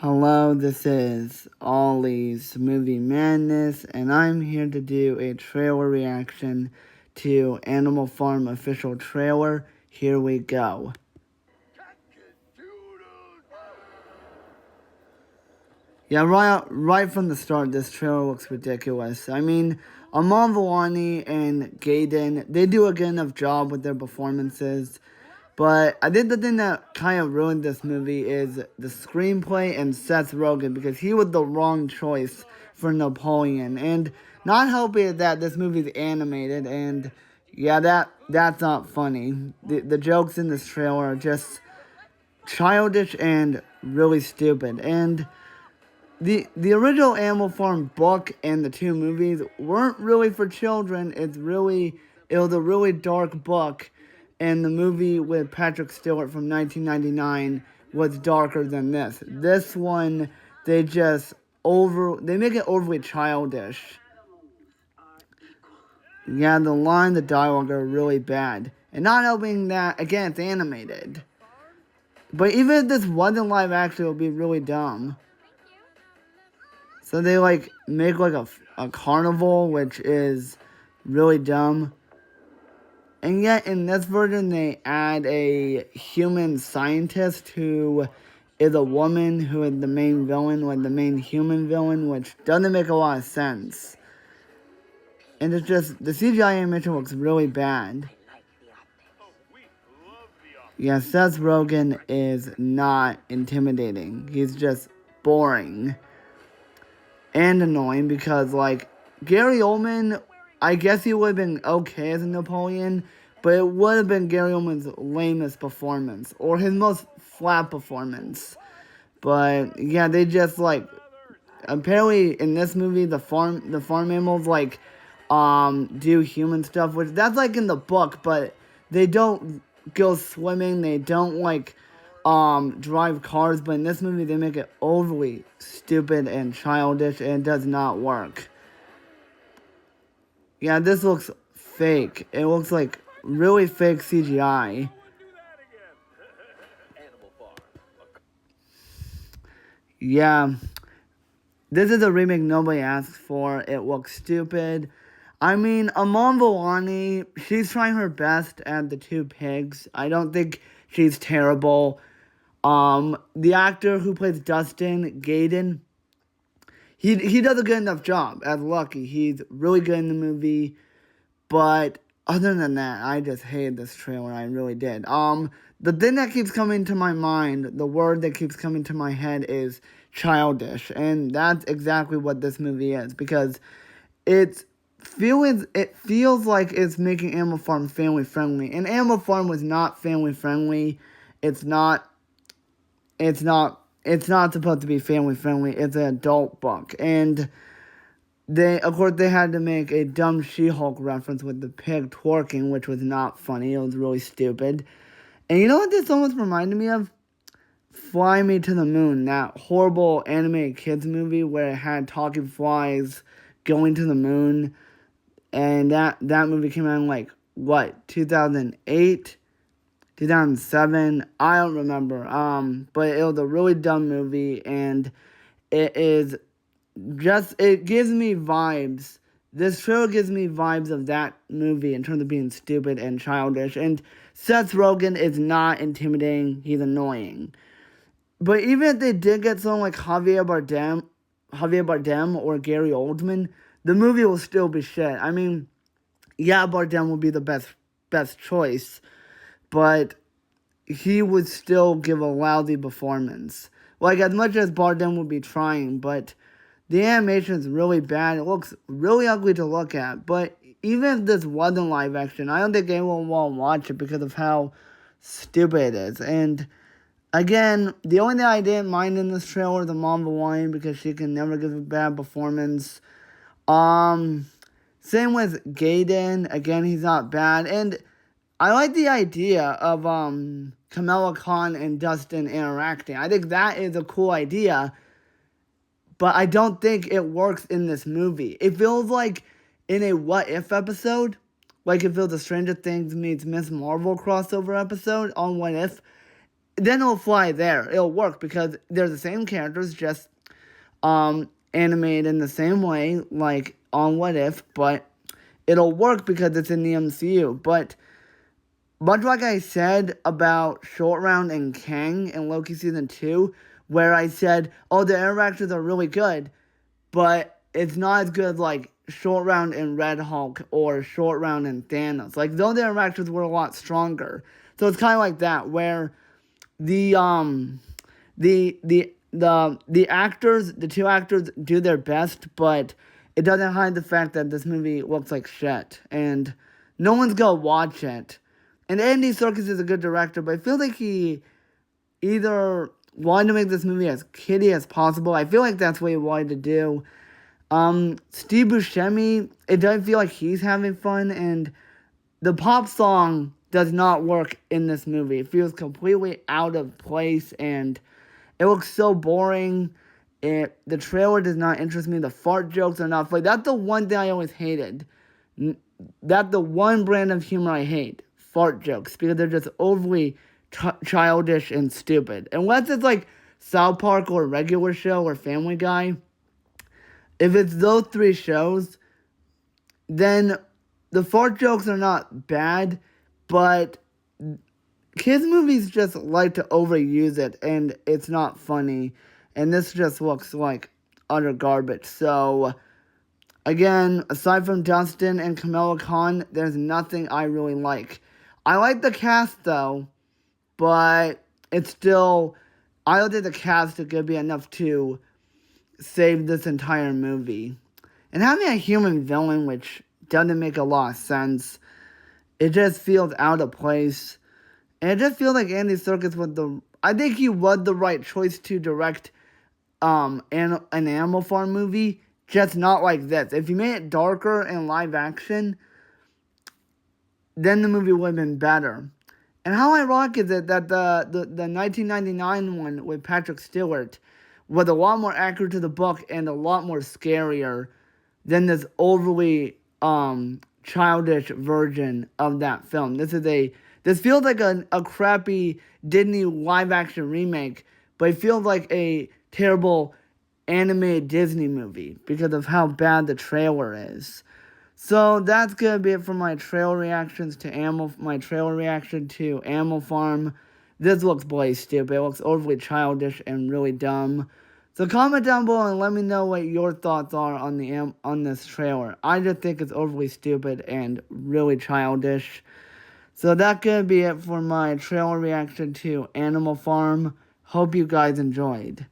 Hello, this is Ollie's Movie Madness, and I'm here to do a trailer reaction to Animal Farm official trailer. Here we go. Yeah, right from the start, this trailer looks ridiculous. I mean, Aman Vellani and Gaiden, they do a good enough job with their performances. But I think the thing that kind of ruined this movie is the screenplay and Seth Rogen, because he was the wrong choice for Napoleon. And not helping is that this movie's animated, and yeah, that's not funny. The jokes in this trailer are just childish and really stupid. And the original Animal Farm book and the two movies weren't really for children. It was a really dark book, and the movie with Patrick Stewart from 1999 was darker than this. This one, they make it overly childish. Yeah, the dialogue are really bad, and not helping that again, it's animated. But even if this wasn't live action, it would be really dumb. So they make a carnival, which is really dumb. And yet in this version they add a human scientist who is a woman who is the main villain, like the main human villain, which doesn't make a lot of sense. And it's just, the CGI animation looks really bad. Yeah, Seth Rogen is not intimidating. He's just boring. And annoying because, Gary Oldman, I guess he would have been okay as a Napoleon, but it would have been Gary Oldman's lamest performance, or his most flat performance. But, yeah, they just, apparently in this movie, the farm animals, do human stuff, which that's, in the book, but they don't go swimming, they don't, drive cars, but in this movie they make it overly stupid and childish, and it does not work. Yeah, this looks fake. It looks like really fake CGI. Yeah, this is a remake nobody asked for. It looks stupid. I mean, Aman Vellani, she's trying her best at the two pigs. I don't think she's terrible. The actor who plays Dustin, Gaiden, he does a good enough job as Lucky. He's really good in the movie, but other than that, I just hated this trailer. I really did. The thing that keeps coming to my mind, the word that keeps coming to my head is childish, and that's exactly what this movie is, because it feels like it's making Animal Farm family friendly, and Animal Farm was not family friendly. It's not supposed to be family friendly. It's an adult book. And of course, they had to make a dumb She-Hulk reference with the pig twerking, which was not funny. It was really stupid. And you know what this almost reminded me of? Fly Me to the Moon, that horrible animated kids movie where it had talking flies going to the moon. And that movie came out in 2008? 2007, I don't remember. But it was a really dumb movie, and it gives me vibes. This show gives me vibes of that movie in terms of being stupid and childish. And Seth Rogen is not intimidating. He's annoying. But even if they did get someone like Javier Bardem or Gary Oldman, the movie will still be shit. I mean, yeah, Bardem will be the best choice, but he would still give a lousy performance. As much as Bardem would be trying, but the animation is really bad. It looks really ugly to look at. But even if this wasn't live action, I don't think anyone will watch it because of how stupid it is. And again, the only thing I didn't mind in this trailer is the Aman Vellani, because she can never give a bad performance. Same with Gaiden. Again, he's not bad. And I like the idea of Kamala Khan and Dustin interacting. I think that is a cool idea, but I don't think it works in this movie. It feels like in a What If episode, like it feels a Stranger Things meets Miss Marvel crossover episode on What If. then it'll fly there. It'll work because they're the same characters, just animated in the same way, like on What If, but it'll work because it's in the MCU. But much like I said about Short Round and Kang in Loki Season 2, where I said, oh, the interactions are really good, but it's not as good like Short Round and Red Hulk or Short Round and Thanos. Like, those interactions were a lot stronger. So it's kind of like that, where the actors, the two actors do their best, but it doesn't hide the fact that this movie looks like shit, and no one's gonna watch it. And Andy Serkis is a good director, but I feel like he either wanted to make this movie as kiddie as possible. I feel like that's what he wanted to do. Steve Buscemi, it doesn't feel like he's having fun, and the pop song does not work in this movie. It feels completely out of place, and it looks so boring. The trailer does not interest me. The fart jokes are not funny. That's the one thing I always hated. That's the one brand of humor I hate. Fart jokes. Because they're just overly childish and stupid. Unless it's like South Park or Regular Show or Family Guy. If it's those three shows, then the fart jokes are not bad. But kids' movies just like to overuse it, and it's not funny. And this just looks like utter garbage. So, again, aside from Dustin and Kamala Khan, there's nothing I really like. I like the cast, though, but it's still... I don't think the cast is going to be enough to save this entire movie. And having a human villain, which doesn't make a lot of sense, it just feels out of place. And it just feels like Andy Serkis was the... I think he was the right choice to direct an Animal Farm movie, just not like this. If you made it darker and live action, then the movie would have been better. And how ironic is it that the 1999 one with Patrick Stewart was a lot more accurate to the book and a lot more scarier than this overly childish version of that film. This feels like a crappy Disney live-action remake, but it feels like a terrible animated Disney movie because of how bad the trailer is. So that's gonna be it for my trailer reactions to reaction to Animal Farm. This looks bloody stupid. It looks overly childish and really dumb. So comment down below and let me know what your thoughts are on this trailer. I just think it's overly stupid and really childish. So that's gonna be it for my trailer reaction to Animal Farm. Hope you guys enjoyed.